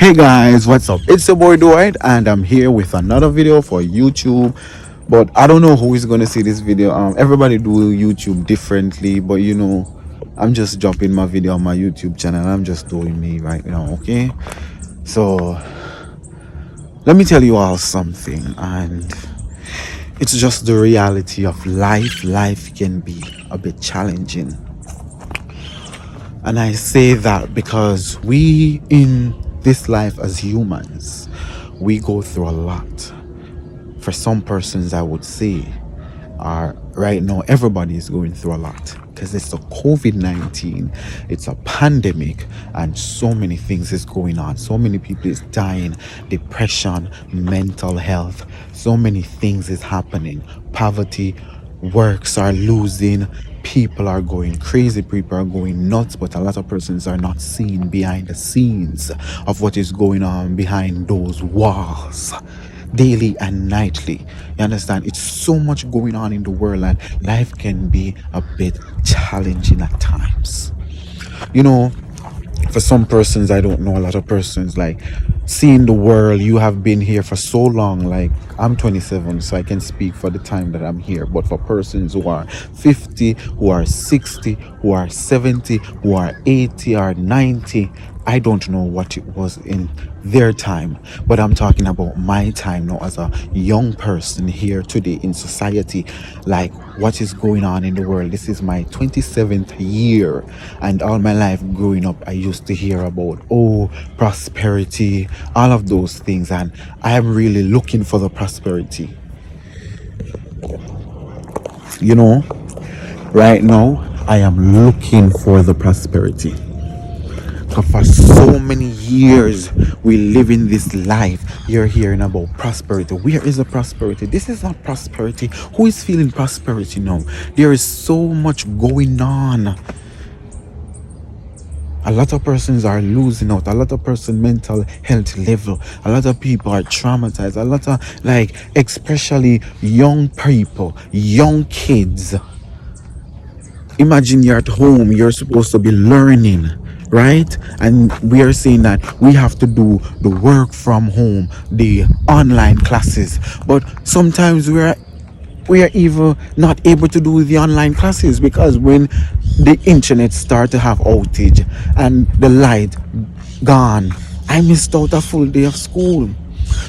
Hey guys, what's up? It's your boy Dwight, and I'm here with another video for YouTube. But I don't know who is gonna see this video. Everybody do YouTube differently, but I'm just dropping my video on my YouTube channel. I'm just doing me right now, okay? So let me tell you all something, and it's just the reality of life. Life can be a bit challenging. And I say that because we in this life as humans, we go through a lot. For some persons, I would say, are right now, everybody is going through a lot because it's a COVID-19, it's a pandemic, and so many things is going on. So many people is dying, depression, mental health, so many things is happening. Poverty, works are losing, people are going crazy, people are going nuts, but a lot of persons are not seeing behind the scenes of what is going on behind those walls daily and nightly. You understand? It's so much going on in the world, and life can be a bit challenging at times. You know, for some persons, I don't know, a lot of persons, like seeing the world, you have been here for so long. Like, I'm 27, so I can speak for the time that I'm here. But for persons who are 50, who are 60, who are 70, who are 80 or 90, I don't know what it was in their time, but I'm talking about my time now as a young person here today in society. Like, what is going on in the world? This is my 27th year, and all my life growing up, I used to hear about, oh, prosperity, all of those things, and I am really looking for the prosperity. You know, right now, I am looking for the prosperity. For so many years we live in this life, you're hearing about prosperity. Where is the prosperity? This is not prosperity. Who is feeling prosperity now? There is so much going on. A lot of persons are losing out. A lot of person mental health level. A lot of people are traumatized. A lot of, like, especially young people, young kids. Imagine you're at home, you're supposed to be learning, right? And we are saying that we have to do the work from home, the online classes. But sometimes we are even not able to do the online classes because when the internet start to have outage and the light gone, I missed out a full day of school.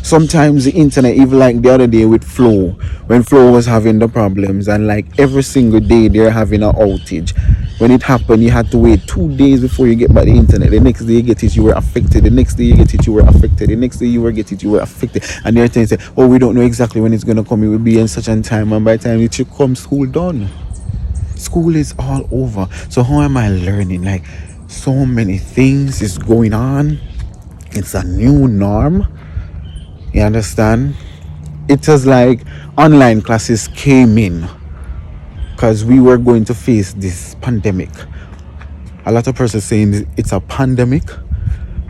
Sometimes the internet, even like the other day with Flow, when Flow was having the problems, and like every single day they're having an outage. When it happened, you had to wait 2 days before you get back the internet. The next day you get it, you were affected. The next day you get it, you were affected. The next day you were get it, you were affected. And they're saying, oh, we don't know exactly when it's gonna come. It will be in such a time, and by the time it should come, school done. School is all over. So how am I learning? Like, so many things is going on. It's a new norm. You understand? It was like online classes came in because we were going to face this pandemic. A lot of persons saying it's a pandemic.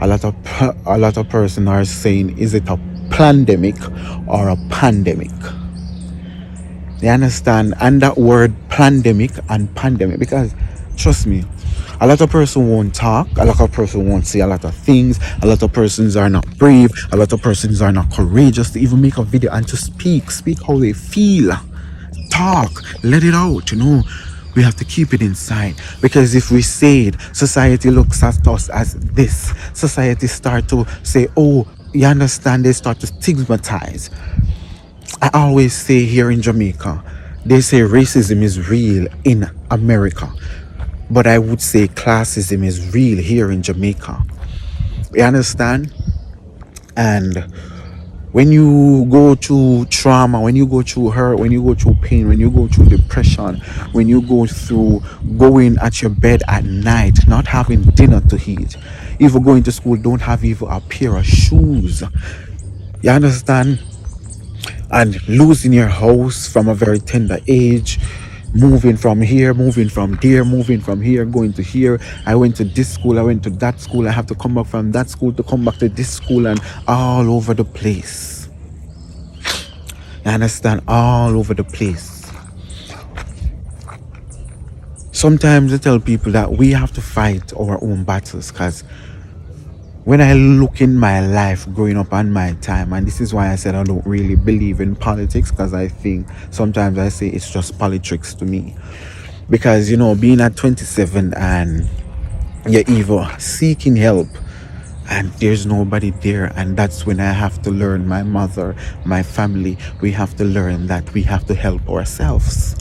A lot of persons are saying, is it a plandemic or a pandemic? You understand? And that word plandemic and pandemic, because trust me, a lot of persons won't talk, a lot of persons won't say a lot of things, a lot of persons are not brave, a lot of persons are not courageous to even make a video and to speak how they feel. Talk, let it out, we have to keep it inside, because if we say it, society looks at us as this. Society start to say, oh, you understand, they start to stigmatize. I always say here in Jamaica, they say racism is real in America, but I would say classism is real here in Jamaica. You understand? And when you go through trauma, when you go through hurt, when you go through pain, when you go through depression, when you go through going at your bed at night, not having dinner to eat, even going to school, don't have even a pair of shoes. You understand? And losing your house from a very tender age, moving from here, moving from there, moving from here, going to here. I went to this school, I went to that school, I have to come back from that school to come back to this school, and all over the place. You understand? All over the place. Sometimes I tell people that we have to fight our own battles, because When I look in my life growing up and my time, and this is why I said I don't really believe in politics, because I think sometimes I say it's just politics to me. Because, being at 27 and you're either seeking help and there's nobody there, and that's when I have to learn, my mother, my family, we have to learn that we have to help ourselves.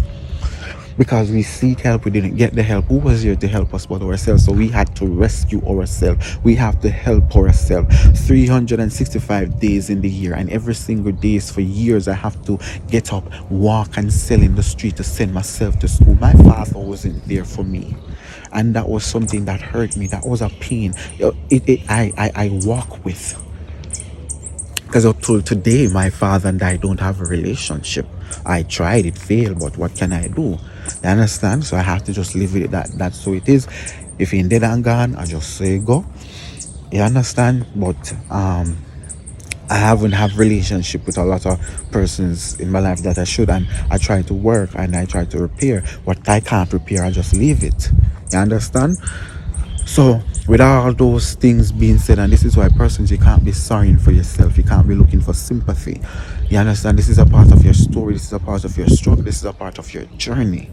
Because we seek help, we didn't get the help. Who was here to help us but ourselves? So we had to rescue ourselves. We have to help ourselves. 365 days in the year, and every single day is for years. I have to get up, walk, and sell in the street to send myself to school. My father wasn't there for me, and that was something that hurt me. That was a pain. I walk with. Because up till today, my father and I don't have a relationship. I tried, it failed, but what can I do? You understand? So I have to just live with it. That's so it is. If he dead and gone, I just say go. You understand? But I haven't have relationship with a lot of persons in my life that I should, and I try to work and I try to repair. What I can't repair, I just leave it. You understand? So, with all those things being said, and this is why persons, you can't be sorry for yourself, you can't be looking for sympathy. You understand? This is a part of your story, this is a part of your struggle, this is a part of your journey.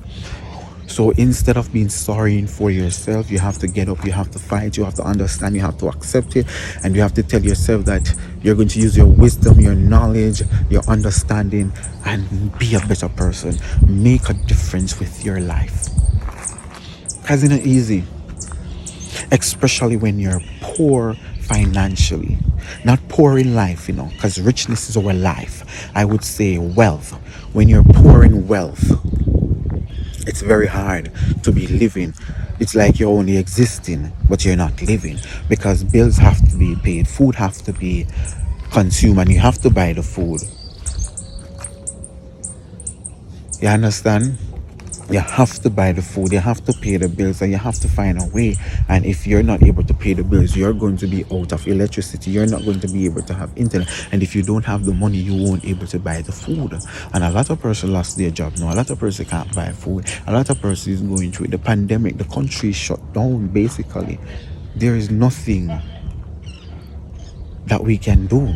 So instead of being sorry for yourself, you have to get up, you have to fight, you have to understand, you have to accept it, and you have to tell yourself that you're going to use your wisdom, your knowledge, your understanding, and be a better person. Make a difference with your life. Because it's not easy, especially when you're poor financially. Not poor in life, because richness is our life. I would say wealth. When you're poor in wealth, it's very hard to be living. It's like you're only existing, but you're not living, because bills have to be paid, food have to be consumed, and you have to buy the food. You understand? You have to buy the food, you have to pay the bills, and you have to find a way. And if you're not able to pay the bills, you're going to be out of electricity, you're not going to be able to have internet, and if you don't have the money, you won't be able to buy the food. And a lot of persons lost their job now, a lot of persons can't buy food, a lot of persons is going through the pandemic, the country is shut down. Basically, there is nothing that we can do.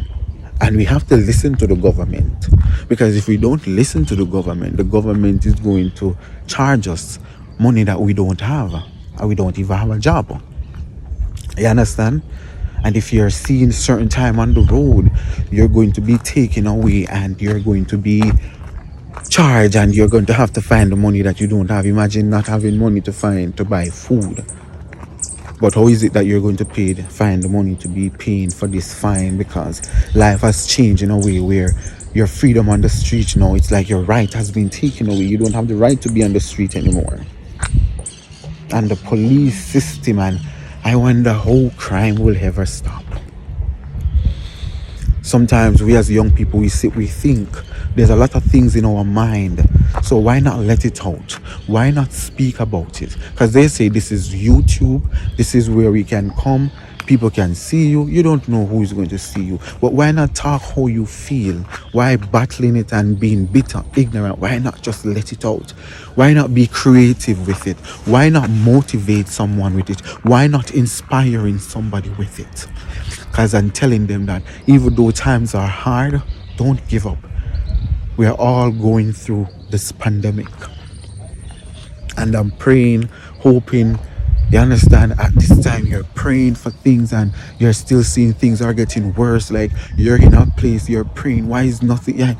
And we have to listen to the government, because if we don't listen to the government is going to charge us money that we don't have, and we don't even have a job. You understand? And if you're seeing certain time on the road, you're going to be taken away and you're going to be charged, and you're going to have to find the money that you don't have. Imagine not having money to buy food. But how is it that you're going to find the money to be paying for this fine? Because life has changed in a way where your freedom on the street now, it's like your right has been taken away. You don't have the right to be on the street anymore. And the police system, and I wonder how crime will ever stop. Sometimes we as young people, we think there's a lot of things in our mind, so why not let it out? Why not speak about it? Because they say this is YouTube, this is where we can come, people can see you, you don't know who is going to see you, but why not talk how you feel? Why battling it and being bitter, ignorant? Why not just let it out? Why not be creative with it? Why not motivate someone with it? Why not inspiring somebody with it? Because I'm telling them that even though times are hard, don't give up. We are all going through this pandemic. And I'm praying, hoping, you understand, at this time you're praying for things and you're still seeing things are getting worse. Like you're in a place, you're praying, why is nothing? Yeah.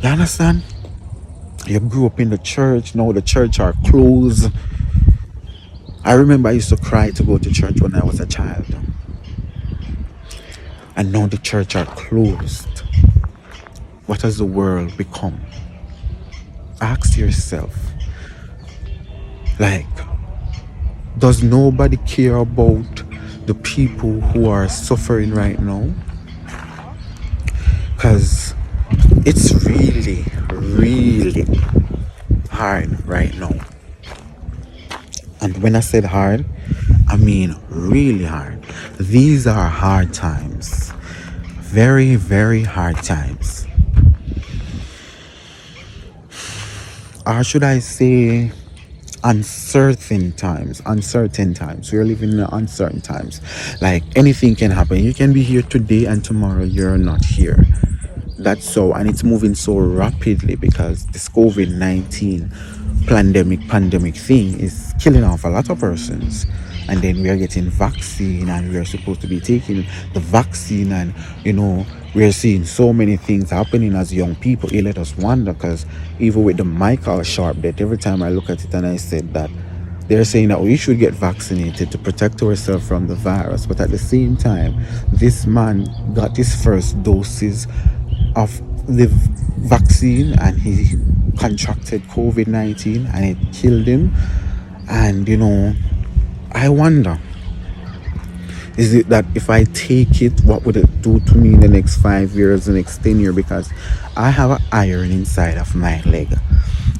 You understand? You grew up in the church, now the church are closed. I remember I used to cry to go to church when I was a child. And now the church are closed. What has the world become? Ask yourself, like, does nobody care about the people who are suffering right now? Because it's really, really hard right now. And when I said hard, I mean really hard. These are hard times. Very, very hard times. Or should I say, uncertain times. We're living in uncertain times. Like anything can happen. You can be here today and tomorrow you're not here. That's so, and it's moving so rapidly because this COVID-19 pandemic thing is killing off a lot of persons. And then we are getting vaccine and we are supposed to be taking the vaccine, and we're seeing so many things happening as young people. It let us wonder, because even with the Michael Sharp death, every time I look at it and I said that they're saying that we should get vaccinated to protect ourselves from the virus, but at the same time, this man got his first doses of the vaccine and he contracted COVID-19 and it killed him. And I wonder, is it that if I take it, what would it do to me in the next 5 years, the next 10 years? Because I have an iron inside of my leg.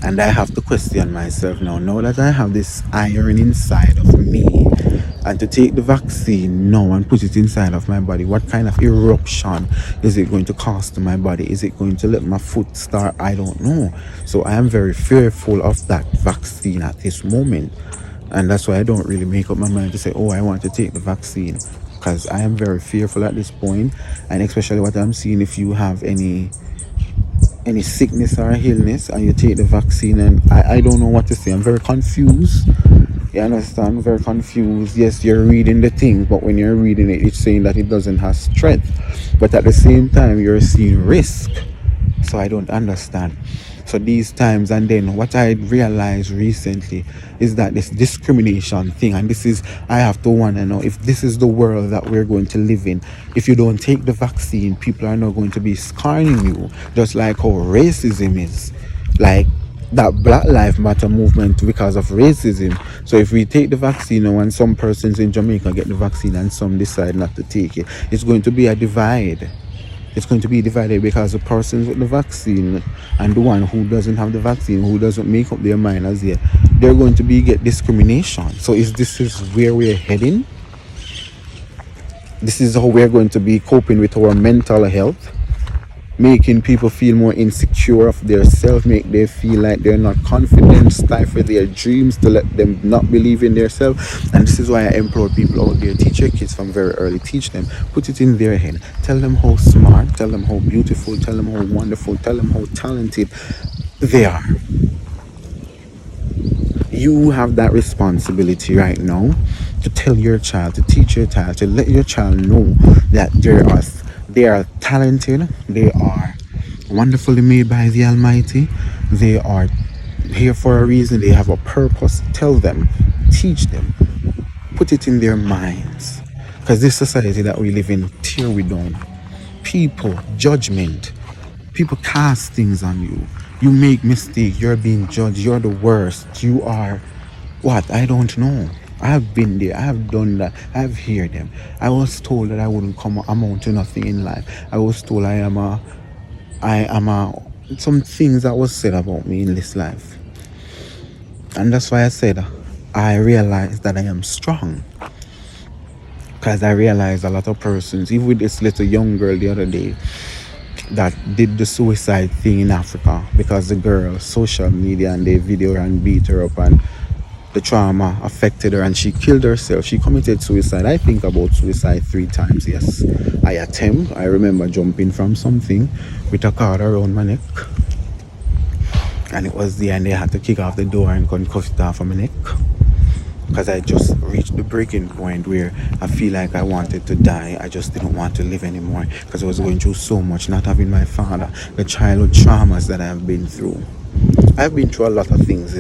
And I have to question myself now that I have this iron inside of me, and to take the vaccine now and put it inside of my body, what kind of eruption is it going to cause to my body? Is it going to let my foot start? I don't know. So I am very fearful of that vaccine at this moment. And that's why I don't really make up my mind to say, oh, I want to take the vaccine. Because I am very fearful at this point. And especially what I'm seeing, if you have any sickness or illness and you take the vaccine, and I don't know what to say. I'm very confused. You understand? Very confused. Yes, you're reading the thing, but when you're reading it, it's saying that it doesn't have strength. But at the same time, you're seeing risk. So I don't understand. So these times, and then what I realized recently is that this discrimination thing, and this is, I have to wonder now if this is the world that we're going to live in. If you don't take the vaccine, people are not going to be scorning you, just like how racism is. Like that Black Lives Matter movement because of racism. So if we take the vaccine now and some persons in Jamaica get the vaccine and some decide not to take it, it's going to be a divide. It's going to be divided because the persons with the vaccine and the one who doesn't have the vaccine, who doesn't make up their mind as yet, they're going to get discrimination. So this is where we're heading? This is how we're going to be coping with our mental health, making people feel more insecure of their self, make them feel like they're not confident, stifle their dreams, to let them not believe in their self. And this is why I implore people out there, teach your kids from very early, teach them, put it in their head, tell them how smart, tell them how beautiful, tell them how wonderful, tell them how talented they are. You have that responsibility right now to tell your child, to teach your child, to let your child know that they are talented, they are wonderfully made by the Almighty, they are here for a reason, they have a purpose. Tell them, teach them, put it in their minds. Because this society that we live in, tear we down. People, judgment, people cast things on you. You make mistakes, you're being judged, you're the worst, you are what? I don't know. I have been there, I have done that, I have heard them. I was told that I wouldn't amount to nothing in life. I was told I am a some things that was said about me in this life. And that's why I said I realized that I am strong. Because I realized a lot of persons, even with this little young girl the other day that did the suicide thing in Africa, because the girl, social media, and they video her and beat her up, and the trauma affected her and she killed herself. She committed suicide. I think about suicide 3 times. Yes, I remember jumping from something with a cord around my neck, and it was the end. They had to kick off the door and cuff it off of my neck, because I just reached the breaking point where I feel like I wanted to die. I just didn't want to live anymore, because I was going through so much, not having my father, the childhood traumas that I have been through. I've been through a lot of things,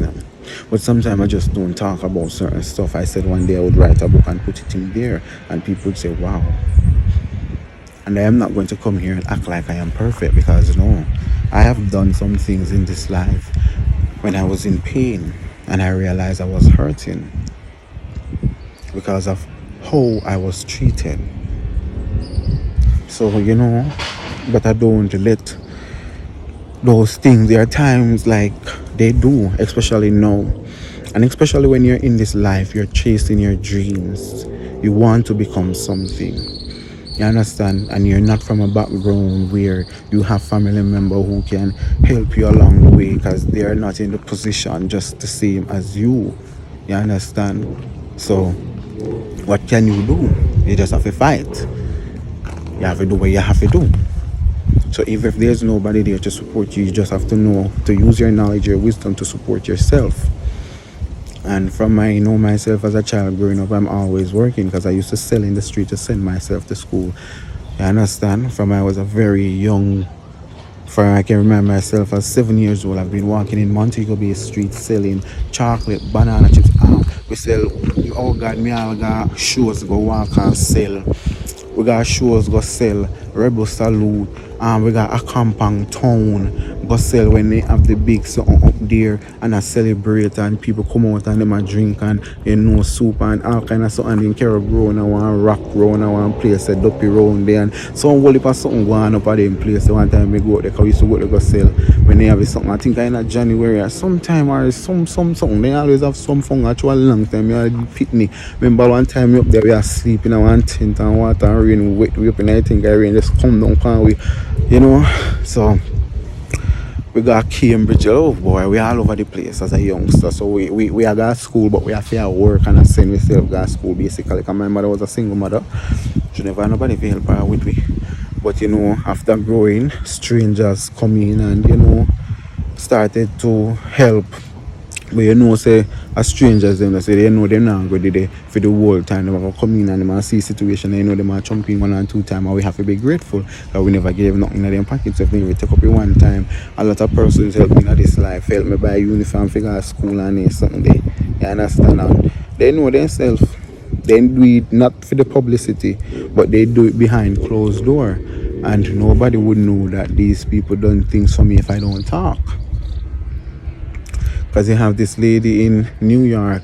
but sometimes I just don't talk about certain stuff. I said one day I would write a book and put it in there, and people would say, wow. And I am not going to come here and act like I am perfect, because no, I have done some things in this life when I was in pain and I realized I was hurting because of how I was treated. So, but I don't let those things, there are times like they do, especially now. And especially when you're in this life, you're chasing your dreams. You want to become something. You understand? And you're not from a background where you have family member who can help you along the way because they are not in the position just the same as you. You understand? So what can you do? You just have to fight. You have to do what you have to do. So even if there's nobody there to support you, you just have to know to use your knowledge, your wisdom to support yourself. And from my, myself as a child growing up, I'm always working because I used to sell in the street to send myself to school. You understand? From I was a very young, from I can remember myself as 7 years old, I've been walking in Montego Bay Street selling chocolate, banana chips. We sell, oh God, me all got shows go walk and sell. We got shows go sell, Rebel Salute, and we got a compound town go sell when they have the big something up there and a celebrate and people come out and them a drink and soup and all kind of something in Carib Road and one rock road and one place a duppy round there and some whole heap of something going up at them place. One time we go out there because we used to go there go sell when they have something I think in January or sometime or something they always have some fun actual long time. You had pitney. Remember one time we up there we are sleeping in one tent and water and rain wet we up and I think I rain just come down can we so we got Cambridge. Oh boy, we all over the place as a youngster. So we are got school, but we have to work and I send myself got school basically. Because my mother was a single mother. She never had nobody to help her with me. But after growing, strangers come in and started to help. But say as strangers them say they know them not go there for the whole time. They will come in and they see situation and them are jumping 1 and 2 times and we have to be grateful that we never gave nothing in them pockets. If they take up in one time, a lot of persons help me in this life, help me buy uniform, figure school and something there. You understand? And they know themselves. They do it not for the publicity, but they do it behind closed door. And nobody would know that these people done things for me if I don't talk. Because you have this lady in New York,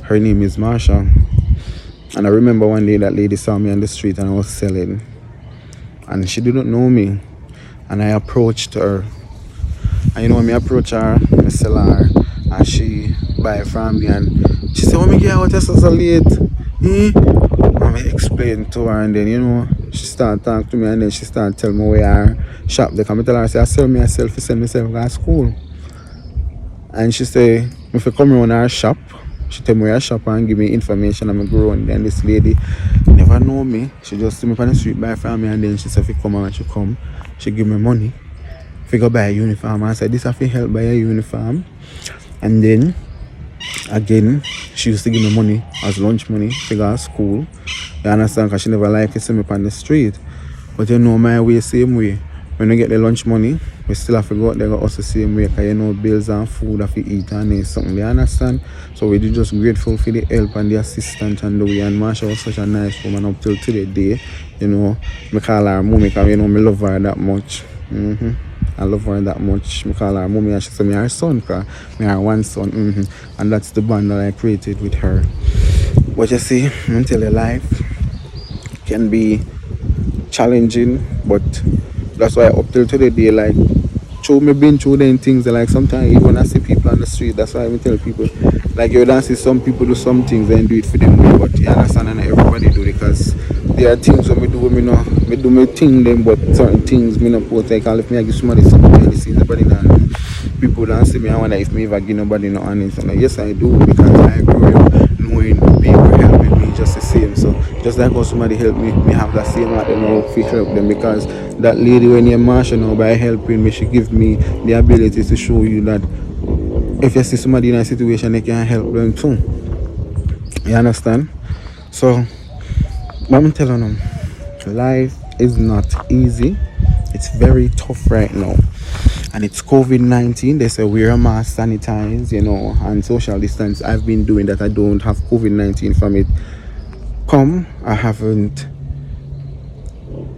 her name is Marsha. And I remember one day that lady saw me on the street and I was selling. And she didn't know me. And I approached her. And when I approach her, I sell her. And she buy from me and she said, oh my God, what is so late? And I explained to her and then, she started talking to me and then she started telling me where her shop. They come and tell her, I say, I sell myself, I send myself to school. And she say, if I come around her shop, she tell me where I shop and give me information and I go around. Then this lady never know me. She just see me on the street buy from me and then she said, if you come and she come, she give me money. If you go buy a uniform, I said, this have to help buy a uniform. And then, again, she used to give me money as lunch money to go to school. You understand? Because she never liked to see me on the street. But my way, same way. When I get the lunch money, we still have to go out there also the same way because bills and food have to eat and something. You understand? So we're just grateful for the help and the assistance and the way. And Marsha was such a nice woman up till today. I call her mommy because I love her that much. I love her that much. I call her mommy and she said, me her son because I have one son. And that's the bond that I created with her. But you see, until your life can be challenging, but that's why up till today, like, me been through them things, like sometimes even when I see people on the street, that's why I tell people, like you don't see some people do some things and do it for them, but you understand, and everybody do it because there are things when me do me thing them, but certain things me not post, like if me I give somebody something, they see somebody now, people don't see me, I wonder if me ever give nobody no honest, and like, yes I do, because I grew up knowing people helping me just the same. So just like how somebody help me have that same heart and how to help them, because that lady when you're Marsha now by helping me, she give me the ability to show you that if you see somebody in a situation, they can help them too. You understand? So what I'm telling them, life is not easy. It's very tough right now. And it's COVID-19. They say wear a mask, sanitize, and social distance. I've been doing that. I don't have COVID-19 from it. I haven't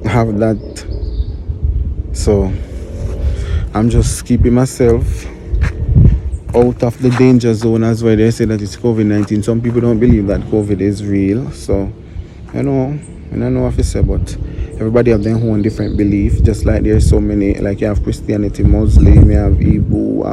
have that. So I'm just keeping myself out of the danger zone as well. They say that it's COVID-19. Some people don't believe that COVID is real. So, I don't know what to say, but everybody have their own different belief. Just like there's so many, like you have Christianity, Muslim, you have Hebrew,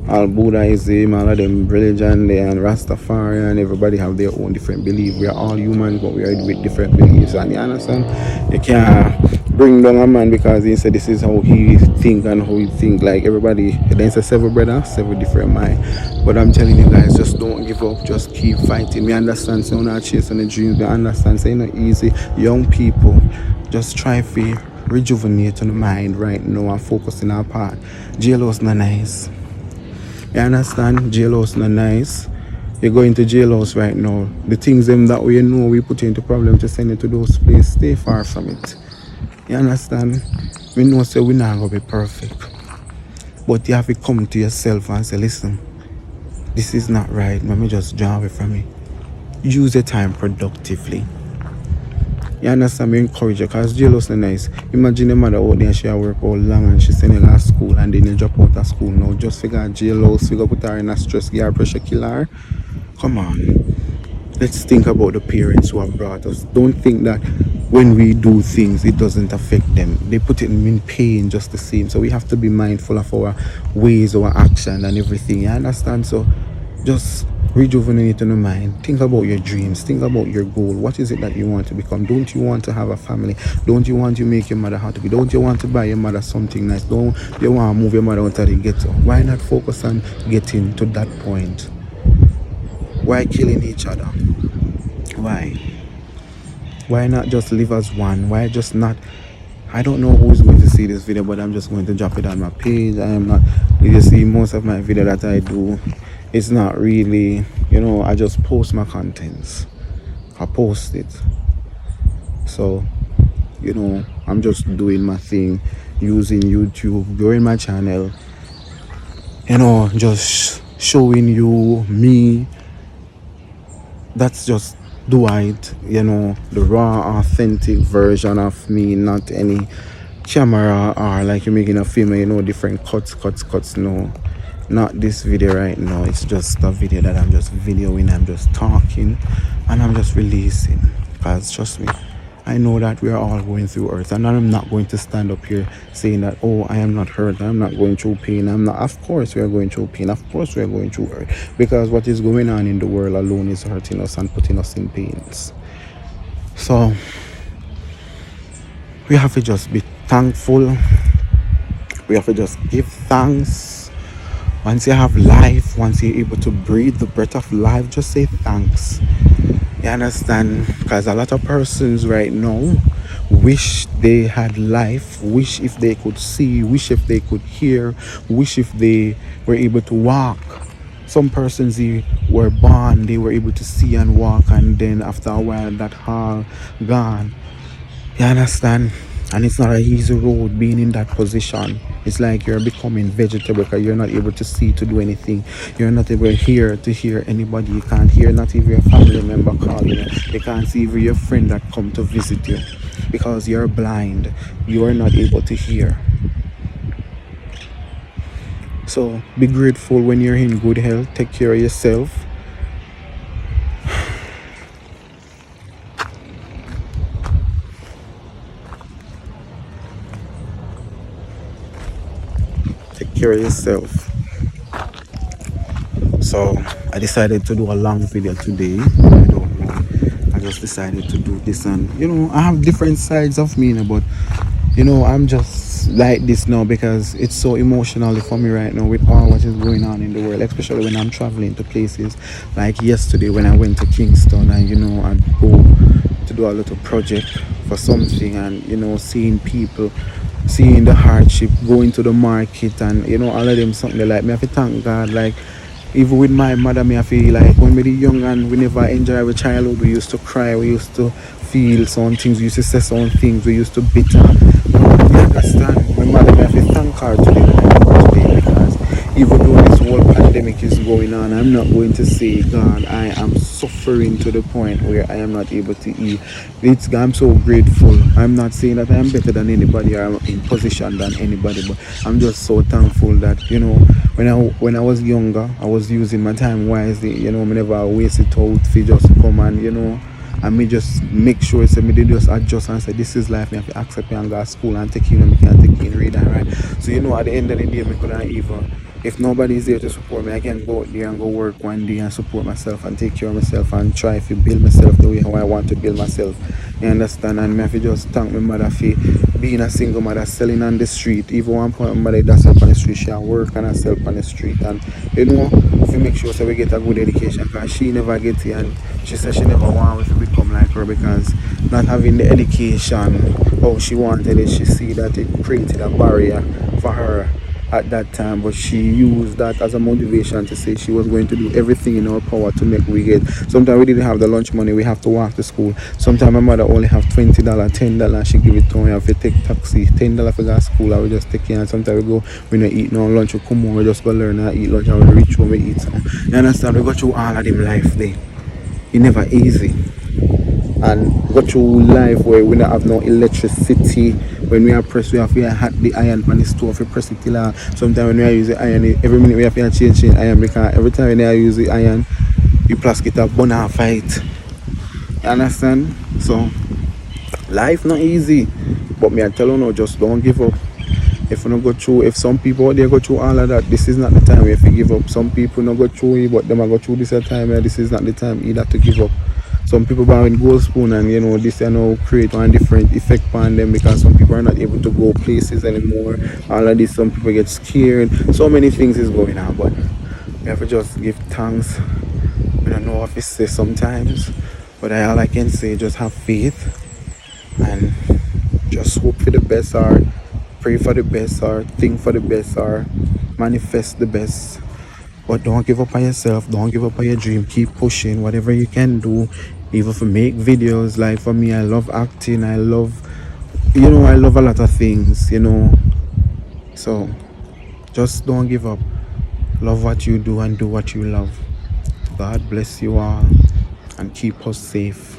all Buddhism, all of them religion, there, and Rastafari, and everybody have their own different belief. We are all humans, but we are with different beliefs. And you understand? You can't bring down a man because he said this is how he think and how he think. Like everybody, then say several brother, several different mind. But I'm telling you guys, just don't give up. Just keep fighting. We understand, so not chasing the dreams. We understand, so it's not easy. Young people, just try to rejuvenate on the mind right now and focus in our part. Jailhouse not nice. You understand? Jailhouse not nice. You're going to jailhouse right now. The things them that we know we put you into problem to send you to those places. Stay far from it. You understand? We know say we're not gonna be perfect. But you have to come to yourself and say, listen, this is not right. Let me just draw away from it. Use your time productively. You understand? Me encourage you because jailhouse is nice. Imagine your mother out there, she work all long and she send you to school and then you drop out of school now. Just figure jailhouse, figure put her in a stress, get her pressure, kill her. Come on. Let's think about the parents who have brought us. Don't think that when we do things, it doesn't affect them. They put it in pain just the same. So we have to be mindful of our ways, our action, and everything. You understand? So just rejuvenate in the mind. Think about your dreams. Think about your goal. What is it that you want to become? Don't you want to have a family? Don't you want to make your mother happy? Don't you want to buy your mother something nice? Don't you want to move your mother out of the ghetto? Why not focus on getting to that point? Why killing each other? Why? Why not just live as one? Why just not? I don't know who's going to see this video, but I'm just going to drop it on my page. I am not. You see, most of my video that I do, it's not really, I just post my contents. I post it. So, I'm just doing my thing, using YouTube, growing my channel, just showing you me. That's just Dwight, the raw, authentic version of me, not any camera or like you're making a film, different cuts. No, not this video right now. It's just a video that I'm just videoing, I'm just talking, and I'm just releasing. Because trust me, I know that we are all going through earth, and I'm not going to stand up here saying that, oh, I am not hurt, I'm not going through pain. I'm not. Of course we are going through pain, of course we are going through hurt, because what is going on in the world alone is hurting us and putting us in pains. So we have to just be thankful. We have to just give thanks. Once you have life, once you're able to breathe the breath of life, just say thanks. You understand? Because a lot of persons right now wish they had life, wish if they could see, wish if they could hear, wish if they were able to walk. Some persons, they were born, they were able to see and walk, and then after a while that all gone. You understand? And it's not an easy road being in that position. It's like you're becoming vegetable because you're not able to see, to do anything. You're not able to hear anybody. You can't hear not even your family member calling you. You can't see even your friend that come to visit you because you're blind. You are not able to hear. So be grateful when you're in good health. Take care of yourself. Take care of yourself. So I decided to do a long video today. I don't know. I just decided to do this, and I have different sides of me, but I'm just like this now because it's so emotional for me right now with all what is going on in the world, especially when I'm traveling to places like yesterday when I went to Kingston, and I'd go to do a little project for something, and seeing people, seeing the hardship, going to the market, and all of them something like me have to thank God. Like even with my mother, me I feel like when we were young and we never enjoy our childhood, we used to cry, we used to feel some things, we used to say some things, we used to bitter. You understand? My mother, me have to thank her today because even though this whole pandemic is going on, I'm not going to say, God, I am suffering to the point where I am not able to eat. I'm so grateful. I'm not saying that I am better than anybody or I'm in position than anybody, but I'm just so thankful that, when I was younger, I was using my time wisely, me never waste it out for just come and, and me just make sure say me they just adjust and say this is life. Me have to accept me and go to school and take in me can take in read and write. So you know at the end of the day me couldn't even, if nobody is there to support me, I can go out there and go work one day and support myself and take care of myself and try to build myself the way how I want to build myself. You understand? And me have to just thank my mother for being a single mother selling on the street. Even one point my mother does help on the street, she work and herself on the street. And you know, if we make sure so we get a good education, because she never get it, and she said she never want to become like her because not having the education how she wanted it, she see that it created a barrier for her at that time, but she used that as a motivation to say she was going to do everything in her power to make we get. Sometimes we didn't have the lunch money, we have to walk to school. Sometimes my mother only have $20, $10, she give it to me. If you take taxi, $10 for go to school, I will just take it. And sometimes we go, we don't eat no lunch, we come home, we just go learn and eat lunch, and when we reach home, we eat some. You understand? We go through all of them life there. It never easy. And go through life where we don't have no electricity. When we are pressed, we have to hot the iron on the stove, we press it till sometimes when we are using iron, every minute we have to change the iron because every time when I use the iron, you plastic it up, burn and fight. You understand? So life not easy. But me I tell you no, just don't give up. If you don't go through, if some people out there go through all of that, this is not the time where if you give up. Some people not go through it, but them are go through this time, and this is not the time either to give up. Some people buy with gold spoon and you know this you know create one different effect on them because some people are not able to go places anymore. All of this, some people get scared. So many things is going on, but we have to just give thanks. I don't know what to say sometimes, but all I can say just have faith and just hope for the best or pray for the best or think for the best or manifest the best. But don't give up on yourself, don't give up on your dream, keep pushing whatever you can do. Even if you make videos, like for me I love acting, I love I love a lot of things, so just don't give up. Love what you do and do what you love. God bless you all and keep us safe.